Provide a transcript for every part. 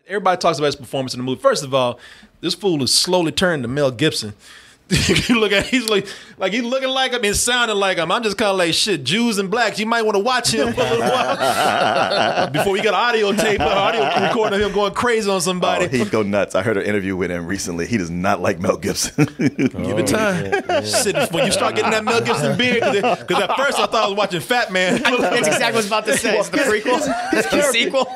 Everybody talks about his performance in the movie. First of all, this fool is slowly turning to Mel Gibson. You look at he's like he's looking like him and sounding like him. I'm just kind of like, shit, Jews and blacks, you might want to watch him for a little while before we got audio tape, audio recording of him going crazy on somebody. Oh, he'd go nuts. I heard an interview with him recently. He does not like Mel Gibson. Give it time. Shit, when you start getting that Mel Gibson beard, because at first I thought I was watching Fat Man. That's exactly what I was about to say. It's the prequel, the sequel.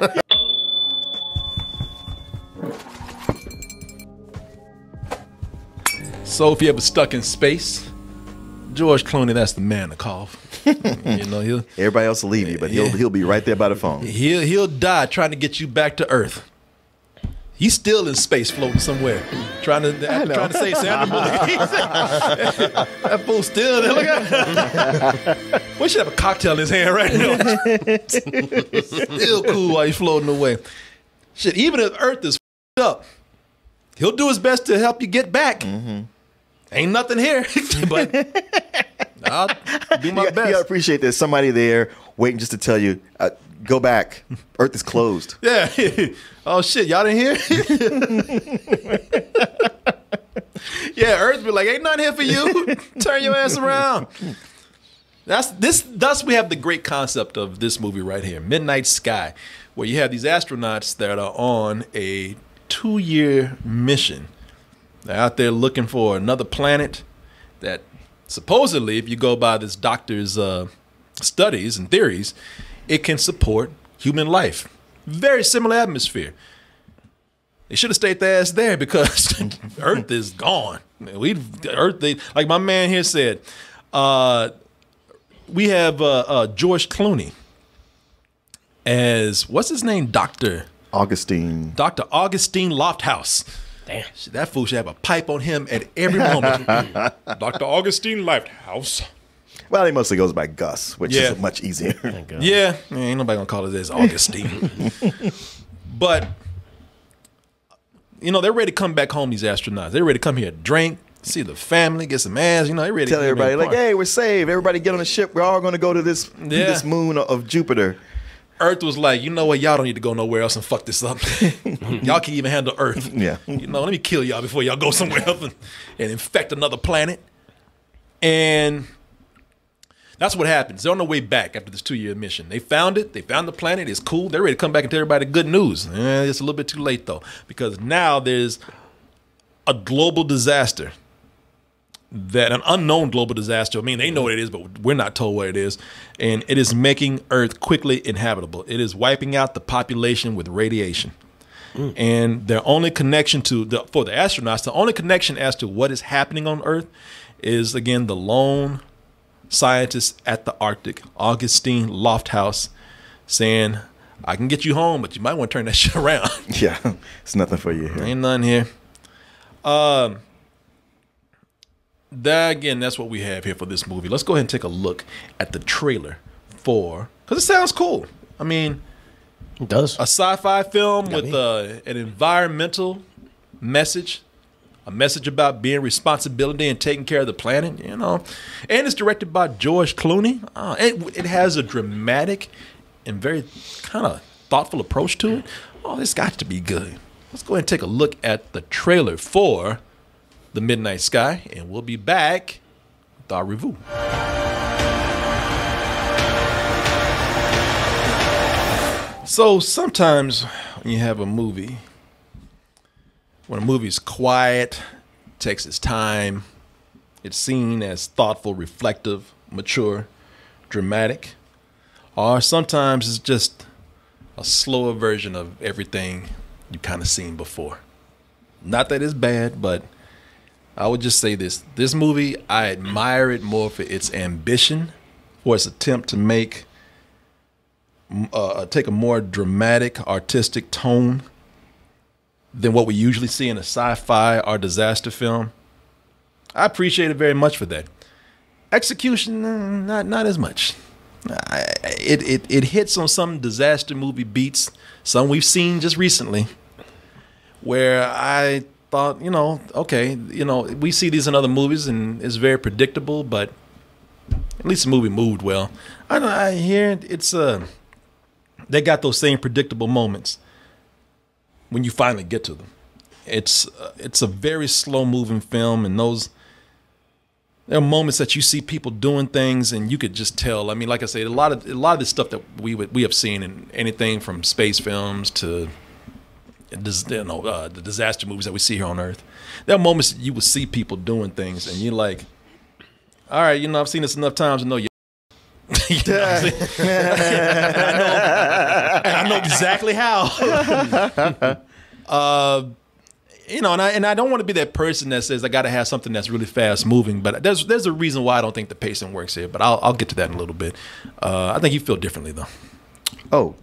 So if you ever stuck in space, George Clooney, that's the man to call. You know, everybody else will leave you, but he'll be right there by the phone. He'll die trying to get you back to Earth. He's still in space, floating somewhere, trying to say Sandra Bullock. That fool's still there. Look at we should have a cocktail in his hand right now. Still cool while he's floating away. Shit, even if Earth is up, he'll do his best to help you get back. Ain't nothing here, but I'll do my best. You gotta appreciate there's somebody there waiting just to tell you, go back. Earth is closed. Yeah. Oh shit, y'all didn't hear? Yeah, Earth be like, ain't nothing here for you. Turn your ass around. Thus we have the great concept of this movie right here, Midnight Sky, where you have these astronauts that are on a 2-year mission. They're out there looking for another planet that supposedly, if you go by this doctor's studies and theories, it can support human life. Very similar atmosphere. They should have stayed their ass there because Earth is gone. Like my man here said, we have George Clooney as, what's his name? Dr. Augustine Lofthouse. Damn. That fool should have a pipe on him at every moment. Dr. Augustine Lofthouse. Well, he mostly goes by Gus, which is much easier. Yeah, ain't nobody gonna call it as Augustine. But, you know, they're ready to come back home, these astronauts. They're ready to come here, drink, see the family, get some ass. You know, they're ready tell to everybody, like, hey, we're saved. Everybody get on the ship. We're all going to go to this moon of Jupiter. Earth was like, you know what? Y'all don't need to go nowhere else and fuck this up. Y'all can even handle Earth. Yeah. You know, let me kill y'all before y'all go somewhere else and infect another planet. And that's what happens. They're on their way back after this 2-year mission. They found it. They found the planet. It's cool. They're ready to come back and tell everybody the good news. It's a little bit too late, though, because now there's a global disaster. An unknown global disaster. I mean, they know what it is, but we're not told what it is. And it is making Earth quickly inhabitable. It is wiping out the population with radiation. And their only connection for the astronauts, the only connection as to what is happening on Earth is, again, the lone scientist at the Arctic, Augustine Lofthouse, saying, I can get you home, but you might want to turn that shit around. Yeah, it's nothing for you here. Ain't nothing here. That's what we have here for this movie. Let's go ahead and take a look at the trailer because it sounds cool. I mean, it does. A sci-fi film with an environmental message, a message about being responsibility and taking care of the planet, you know. And it's directed by George Clooney. It has a dramatic and very kind of thoughtful approach to it. Oh, it's got to be good. Let's go ahead and take a look at the trailer for The Midnight Sky, and we'll be back with our review. So sometimes when you have a movie, when a movie's quiet, takes its time, it's seen as thoughtful, reflective, mature, dramatic, or sometimes it's just a slower version of everything you've kind of seen before. Not that it's bad, but I would just say this. This movie, I admire it more for its ambition, for its attempt to take a more dramatic, artistic tone than what we usually see in a sci-fi or disaster film. I appreciate it very much for that. Execution, not as much. It hits on some disaster movie beats, some we've seen just recently, where I thought, okay, we see these in other movies and it's very predictable, but at least the movie moved well. I hear it's they got those same predictable moments. when you finally get to them. It's a very slow moving film, and there are moments that you see people doing things, and you could just tell. I mean, like I said, a lot of the stuff that we have seen in anything from space films to the disaster movies that we see here on Earth. There are moments that you will see people doing things, and you're like, all right, I've seen this enough times to know you. You know what I'm saying? and I know exactly how. And I don't want to be that person that says I got to have something that's really fast moving. But there's a reason why I don't think the pacing works here. But I'll get to that in a little bit. I think you feel differently though.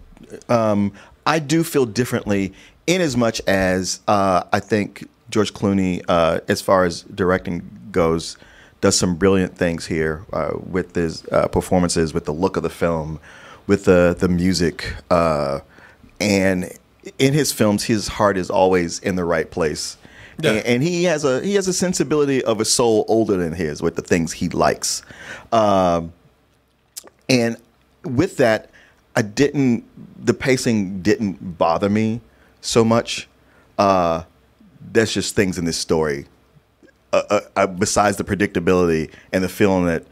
I do feel differently in as much as I think George Clooney, as far as directing goes, does some brilliant things here with his performances, with the look of the film, with the music, and in his films, his heart is always in the right place, yeah. And he has a sensibility of a soul older than his with the things he likes, and with that, the pacing didn't bother me so much. There's just things in this story. Besides the predictability and the feeling that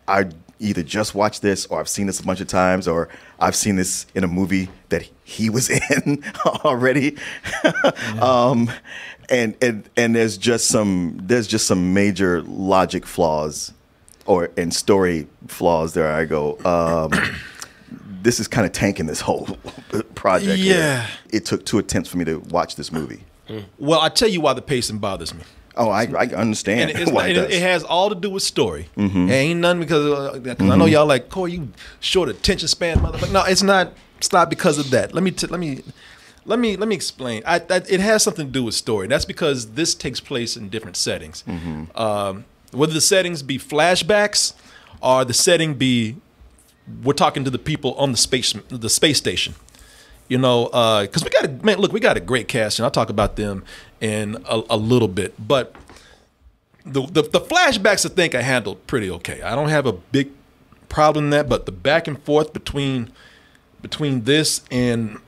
I either just watched this or I've seen this a bunch of times or I've seen this in a movie that he was in already. And there's just some major logic flaws and story flaws there. I go, this is kind of tanking this whole project. Yeah. Here. It took 2 attempts for me to watch this movie. Well, I tell you why the pacing bothers me. Oh, I understand. And it has all to do with story. Mm-hmm. It ain't nothing because I know y'all like, Corey, you short attention span, motherfucker. No, it's not. It's not because of that. Let me explain. It has something to do with story. That's because this takes place in different settings. Mm-hmm. Whether the settings be flashbacks or the setting be we're talking to the people on the space station. Because we got a great cast, and I'll talk about them in a little bit. But the flashbacks, I think I handled pretty okay. I don't have a big problem in that, but the back and forth between this and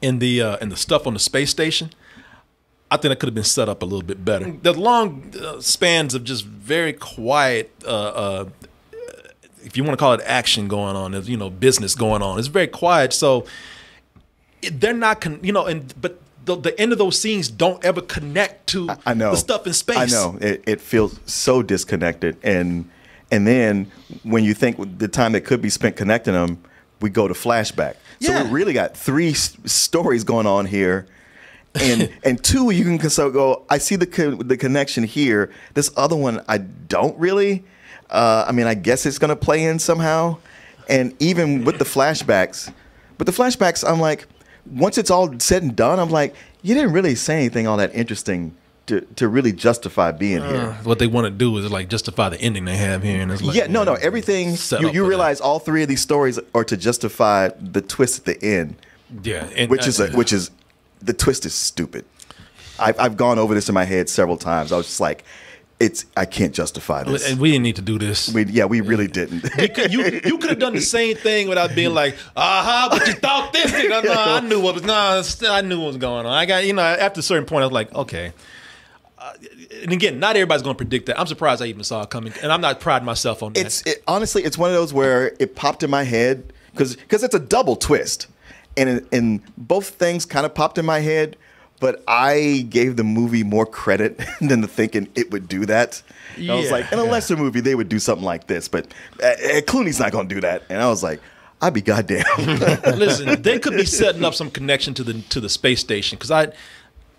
the stuff on the space station, I think that could have been set up a little bit better. The long spans of just very quiet, if you want to call it action going on, business going on. It's very quiet, so they're not, but the end of those scenes don't ever connect to the stuff in space. I know it feels so disconnected, and then when you think the time that could be spent connecting them, we go to flashback. So we really got 3 stories going on here, and 2 you can go. I see the connection here. This other one I don't really. I guess it's gonna play in somehow, and even with the flashbacks, I'm like. Once it's all said and done, I'm like, you didn't really say anything all that interesting to really justify being here. What they want to do is like justify the ending they have here, and it's like everything. You realize all 3 of these stories are to justify the twist at the end. Yeah, which is the twist is stupid. I've gone over this in my head several times. I was just like. I can't justify this. And we didn't need to do this. We really didn't. You could have done the same thing without being like, but you thought this. I knew what was going on. I got, after a certain point, I was like, okay. And again, not everybody's going to predict that. I'm surprised I even saw it coming, and I'm not priding myself on that. Honestly, it's one of those where it popped in my head because it's a double twist, and both things kind of popped in my head. But I gave the movie more credit than the thinking it would do that. I was like, in a lesser movie, they would do something like this. But Clooney's not going to do that. And I was like, I'd be goddamn. Listen, they could be setting up some connection to the space station. Because I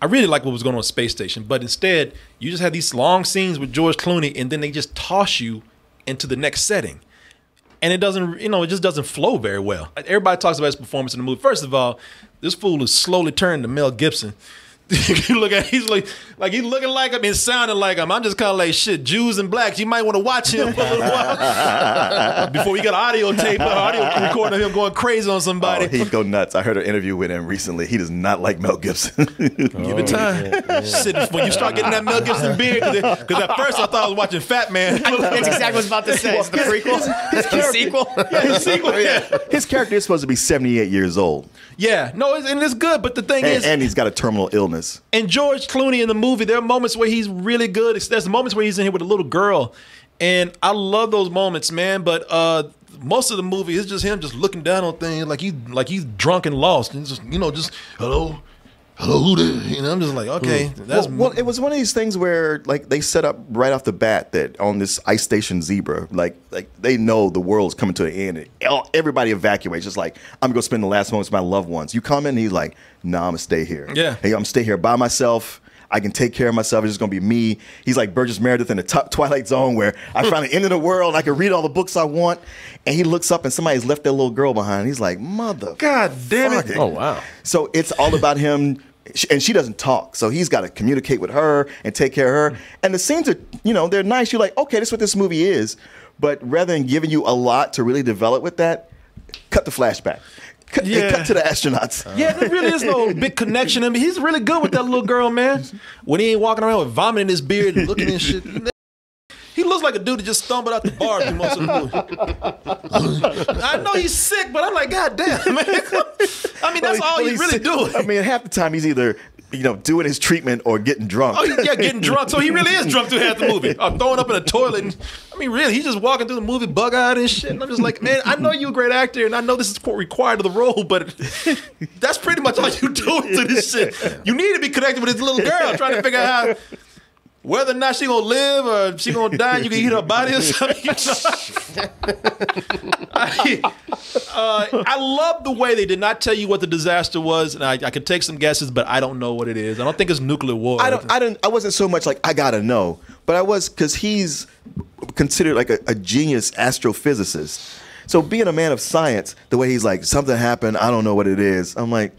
really like what was going on with space station. But instead, you just have these long scenes with George Clooney. And then they just toss you into the next setting. And it doesn't, it just doesn't flow very well. Everybody talks about his performance in the movie. First of all, this fool is slowly turning to Mel Gibson. You look at he's like he's looking like him and sounding like him. I'm just kind of like shit. Jews and blacks, you might want to watch him for a little while before we got audio tape, audio recording of him going crazy on somebody. Oh, he'd go nuts. I heard an interview with him recently. He does not like Mel Gibson. Give it time. Shit, when you start getting that Mel Gibson beard, because at first I thought I was watching Fat Man. That's exactly what I was about to say. It's the prequel, the sequel. Yeah, the sequel. Yeah. His character is supposed to be 78 years old. Yeah, no, and it's good. But the thing is, and he's got a terminal illness. And George Clooney in the movie, there are moments where he's really good. There's moments where he's in here with a little girl, and I love those moments, man. But most of the movie is just him just looking down on things like he's drunk and lost, and just hello, who there? I'm just like, okay, that's well, it was one of these things where like they set up right off the bat that on this ice station Zebra, like they know the world's coming to an end, and everybody evacuates. Just like, I'm gonna spend the last moments with my loved ones. You come in, and he's like, nah, I'm gonna stay here. Yeah, hey, I'm gonna stay here by myself. I can take care of myself. It's just gonna be me. He's like Burgess Meredith in the Twilight Zone, where I found the end of the world. I can read all the books I want. And he looks up, and somebody's left their little girl behind. He's like, mother, God damn it! Oh wow! So it's all about him, and she doesn't talk. So he's got to communicate with her and take care of her. And the scenes are, they're nice. You're like, okay, this is what this movie is. But rather than giving you a lot to really develop with that, cut the flashback. Cut to the astronauts. Yeah, there really is no big connection. I mean, he's really good with that little girl, man. When he ain't walking around with vomit in his beard and looking at shit. He looks like a dude that just stumbled out the bar through most of the movie. I know he's sick, but I'm like, God damn, man. I mean, that's all he's really doing. I mean, half the time he's either doing his treatment or getting drunk. Oh, yeah, getting drunk. So he really is drunk through half the movie. Or throwing up in a toilet. And, I mean, really, he's just walking through the movie bug-eyed and shit. And I'm just like, man, I know you're a great actor, and I know this is required of the role, but that's pretty much all you do to this shit. You need to be connected with this little girl, trying to figure out how, whether or not she gonna live or she gonna die, you can eat her body or something. I love the way they did not tell you what the disaster was, and I could take some guesses, but I don't know what it is. I don't think it's nuclear war. I wasn't so much like I gotta know, but I was, because he's considered like a genius astrophysicist. So being a man of science, the way he's like, something happened, I don't know what it is. I'm like,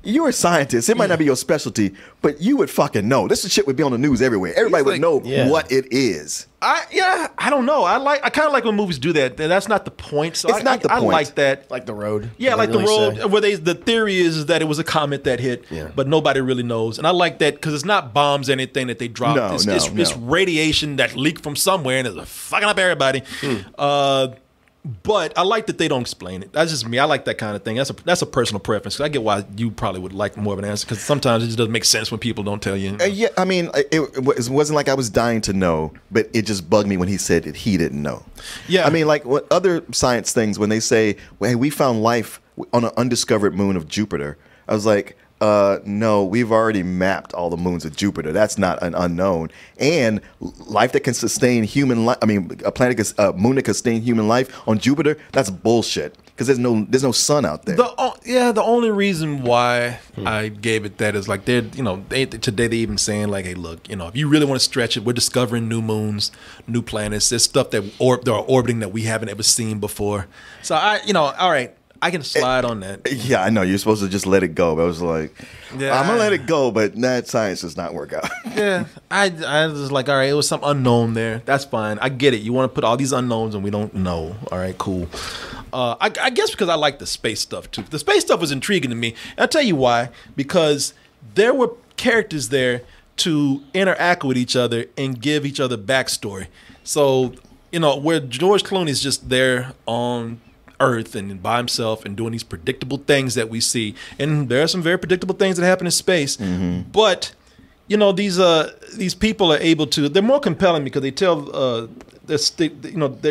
you're a scientist. It might not be your specialty, but you would fucking know. This shit would be on the news everywhere. Everybody would know what it is. I don't know. I kind of like when movies do that. That's not the point. So it's not the point. I like that. Like The Road. Yeah, like really The Road, where the theory is that it was a comet that hit, but nobody really knows. And I like that because it's not bombs or anything that they dropped. It's radiation that leaked from somewhere and it's fucking up everybody. But I like that they don't explain it. That's just me. I like that kind of thing. That's a personal preference. I get why you probably would like more of an answer, because sometimes it just doesn't make sense when people don't tell you. Yeah, I mean, it wasn't like I was dying to know, but it just bugged me when he said that he didn't know. Yeah, I mean, like what other science things, when they say, well, hey, we found life on an undiscovered moon of Jupiter. I was like, no, we've already mapped all the moons of Jupiter. That's not an unknown. And life that can sustain human life, I mean, a moon that can sustain human life on Jupiter, that's bullshit. Because there's no sun out there. The only reason why I gave it that is like today they even saying like, hey, look, if you really want to stretch it, we're discovering new moons, new planets. There's stuff that are orbiting that we haven't ever seen before. So all right. I can slide on that. Yeah, I know. You're supposed to just let it go. But I was like, I'm going to let it go, but that science does not work out. Yeah. I was like, all right, it was some unknown there. That's fine. I get it. You want to put all these unknowns and we don't know. All right, cool. I guess because I like the space stuff, too. The space stuff was intriguing to me. And I'll tell you why. Because there were characters there to interact with each other and give each other backstory. So, where George Clooney is just there on Earth and by himself and doing these predictable things that we see, and there are some very predictable things that happen in space. But these people are able to. They're more compelling because they tell. They're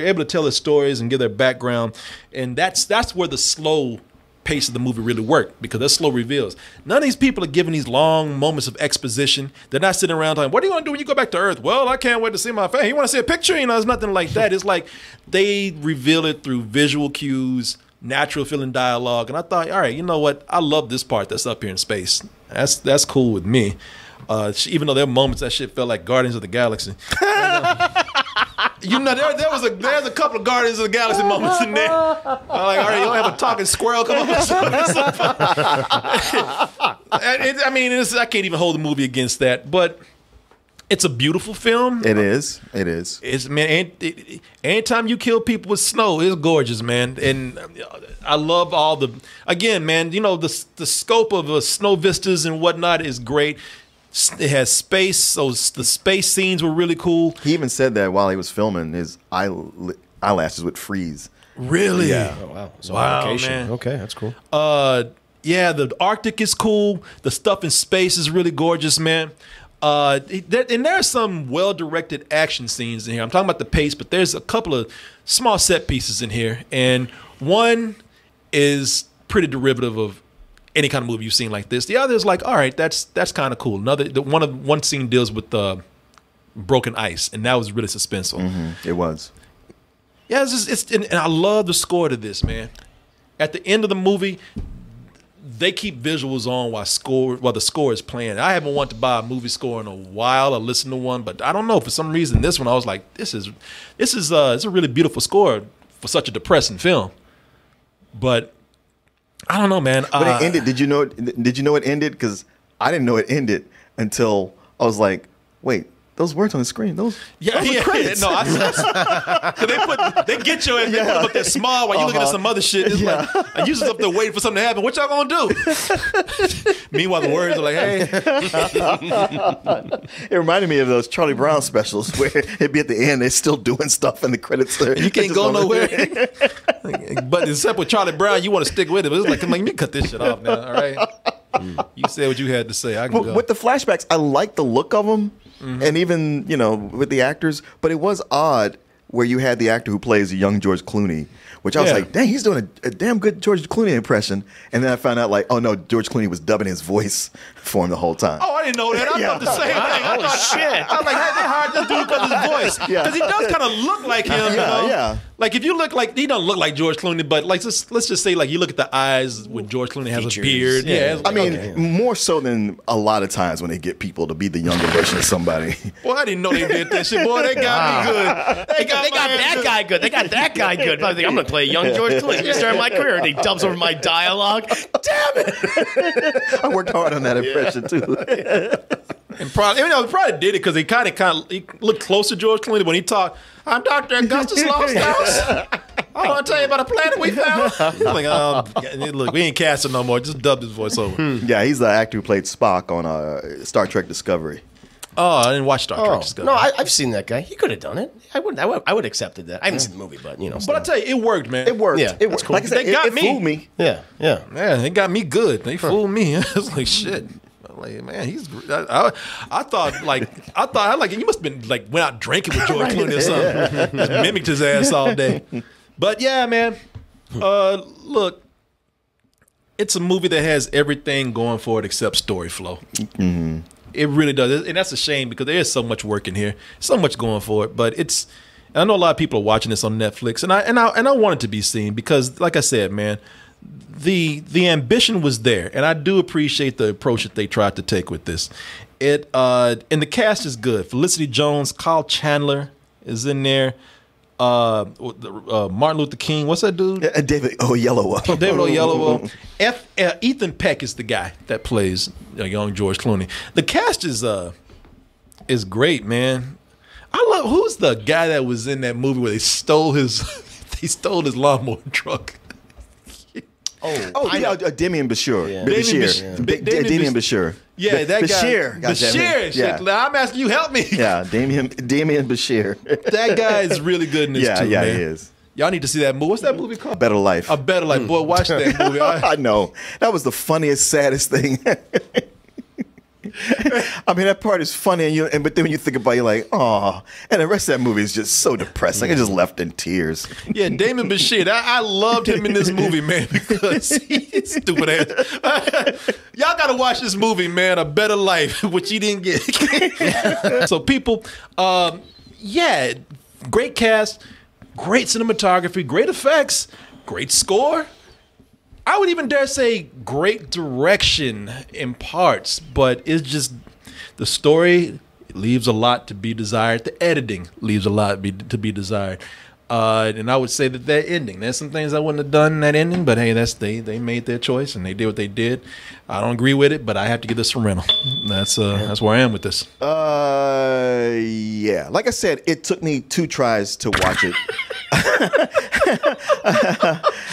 able to tell their stories and give their background, and that's where the slow pace of the movie really worked, because there's slow reveals. None of these people are giving these long moments of exposition. They're not sitting around talking, what do you want to do when you go back to Earth? Well, I can't wait to see my family. You want to see a picture? It's nothing like that. It's like they reveal it through visual cues, natural feeling dialogue. And I thought, all right, you know what? I love this part that's up here in space. That's cool with me. Even though there are moments that shit felt like Guardians of the Galaxy. there's a couple of Guardians of the Galaxy moments in there. I'm like, all right, you don't have a talking squirrel come up. I can't even hold the movie against that, but it's a beautiful film. It is. It's man. Anytime you kill people with snow, it's gorgeous, man. And I love all the. Again, man, you know the scope of snow vistas and whatnot is great. It has space, so the space scenes were really cool. He even said that while he was filming, his eyelashes would freeze. Really? Yeah. Oh, wow. So Wow, location. man. Okay, that's cool. Yeah, the Arctic is cool. The stuff in space is really gorgeous, man. And there's some well-directed action scenes in here. I'm talking about the pace, but there's a couple of small set pieces in here, and one is pretty derivative of any kind of movie you've seen like this. The other is like, all right, that's kind of cool. One scene deals with broken ice, and that was really suspenseful. Mm-hmm. It was. Yeah, and I love the score to this, man. At the end of the movie, they keep visuals on while the score is playing. I haven't wanted to buy a movie score in a while or listen to one, but I don't know, for some reason this one I was like, this is it's a really beautiful score for such a depressing film. But I don't know, man. When it ended, did you know it ended? Because I didn't know it ended until I was like, wait, those words on the screen, those are credits. No, they get you and they put them up there small while you looking at some other shit. It's like, I used up there waiting for something to happen. What y'all gonna do? Meanwhile, the words are like, hey. It reminded me of those Charlie Brown specials where it'd be at the end, they're still doing stuff and the credits are. You can't go nowhere. But except with Charlie Brown, you want to stick with it. But it's like, come on, let me cut this shit off now, all right? You said what you had to say. I can go. With the flashbacks, I like the look of them. Mm-hmm. And even, with the actors, but it was odd where you had the actor who plays a young George Clooney, which I was like, dang, he's doing a damn good George Clooney impression. And then I found out, like, oh no, George Clooney was dubbing his voice for him the whole time. Oh, I didn't know that. I thought the same thing. Holy shit. I was like, hey, they hired this dude because of his voice. Because he does kind of look like him, Yeah. Like, if you look like, he don't look like George Clooney, but like, let's just say, like, you look at the eyes when George Clooney has Features. a beard. Yeah. It's like, I mean, more so than a lot of times when they get people to be the younger version of somebody. Boy, I didn't know they did that shit. Boy, they got me good. They got that guy good. They got that guy good. I think I'm going to play a young George Clooney. You start my career, and he dubs over my dialogue. Damn it! I worked hard on that impression too. And probably did it because he kind of he looked close to George Clooney when he talked. I'm Dr. Augustus Losthouse. I want to tell you about a planet we found. Like, look, we ain't casting no more. Just dub his voice over. Yeah, he's the actor who played Spock on Star Trek Discovery. Oh, I didn't watch Star Trek Discovery. No, I've seen that guy. He could have done it. I would accepted that. I haven't seen the movie, but But I tell you, it worked, man. It worked. Yeah, it that's worked. cool. Like I said, They got it me. fooled me. Yeah. Man, they got me good. They fooled me. I was like, shit. I'm like, man, he's. I thought like you must have been like went out drinking with George Clooney or something. Just mimicked his ass all day. But yeah, man. Look, it's a movie that has everything going for it except story flow. Mm-hmm. It really does, and that's a shame because there is so much work in here, so much going for it. But I know a lot of people are watching this on Netflix, and I want it to be seen because, like I said, man, the ambition was there, and I do appreciate the approach that they tried to take with this. And the cast is good. Felicity Jones, Kyle Chandler is in there. Martin Luther King, what's that dude? David Oyelowo. David Oyelowo. Ethan Peck is the guy that plays young George Clooney. The cast is great, man. I love who's the guy that was in that movie where they stole his lawnmower truck. Damian Bashir. Yeah. Damian Bashir. Yeah, that Bashir. guy. Bashir. Yeah. I'm asking you, help me. Yeah, Damian Bashir. That guy is really good in this too, yeah, man. he is. Y'all need to see that movie. What's that movie called? Better Life. A Better Life. Boy, watch that movie. I know. That was the funniest, saddest thing. I mean, that part is funny, but then when you think about it, you're like, oh, and the rest of that movie is just so depressing. I just left in tears. Yeah, Damon Bashir. I loved him in this movie, man, because he's stupid ass. Y'all got to watch this movie, man, A Better Life, which he didn't get. So, people, great cast, great cinematography, great effects, great score. I would even dare say great direction in parts, but it's just the story It leaves a lot to be desired. The editing leaves a lot to be desired. And I would say that ending, there's some things I wouldn't have done in that ending, but hey, they made their choice and they did what they did. I don't agree with it, but I have to give this a rental. That's where I am with this. Yeah. Like I said, it took me 2 tries to watch it.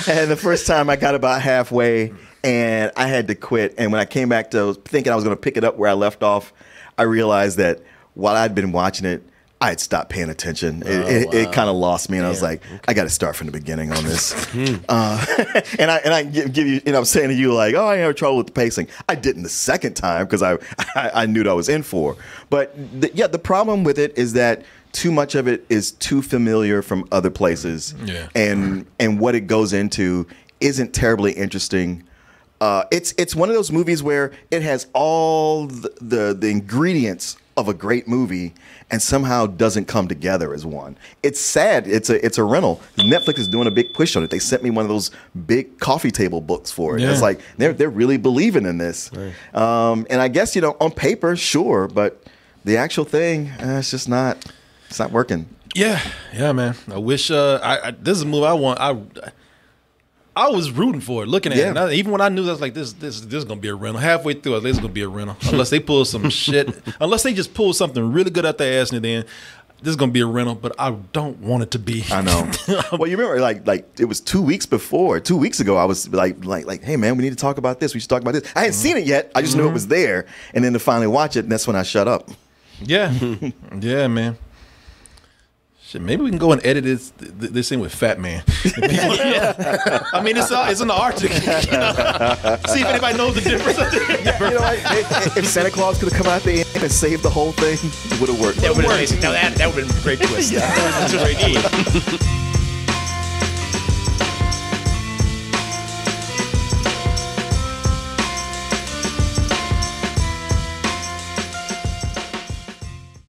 And the first time I got about halfway and I had to quit. And when I came back to thinking I was going to pick it up where I left off, I realized that while I'd been watching it, I had stopped paying attention. It kind of lost me, and I was like, I got to start from the beginning on this. And I give you, I'm saying to you like, oh, I had trouble with the pacing. I didn't the second time because I knew what I was in for. But the problem with it is that too much of it is too familiar from other places, and what it goes into isn't terribly interesting. It's one of those movies where it has all the ingredients of a great movie and somehow doesn't come together as one. It's sad. It's a rental. Netflix is doing a big push on it. They sent me one of those big coffee table books for it. It's like they're really believing in this. Right. And I guess on paper, sure, but the actual thing, it's just not. It's not working. Yeah, man. I wish. This is a movie I want. I was rooting for it, looking at it. And even when I knew that, I was like, this is gonna be a rental. Halfway through, I was like, this is gonna be a rental. Unless they pull some shit, unless they just pull something really good out their ass, and then this is gonna be a rental. But I don't want it to be. I know. Well, you remember, like it was 2 weeks before. 2 weeks ago, I was like, hey man, we need to talk about this. We should talk about this. I hadn't seen it yet. I just knew it was there, and then to finally watch it, and that's when I shut up. Yeah, yeah, man. Shit, maybe we can go and edit this in with Fat Man. I mean, it's in the Arctic. See if anybody knows the difference. If Santa Claus could have come out there and saved the whole thing, it would have worked. That would have been amazing. Now that would have been a great twist. That's what we need.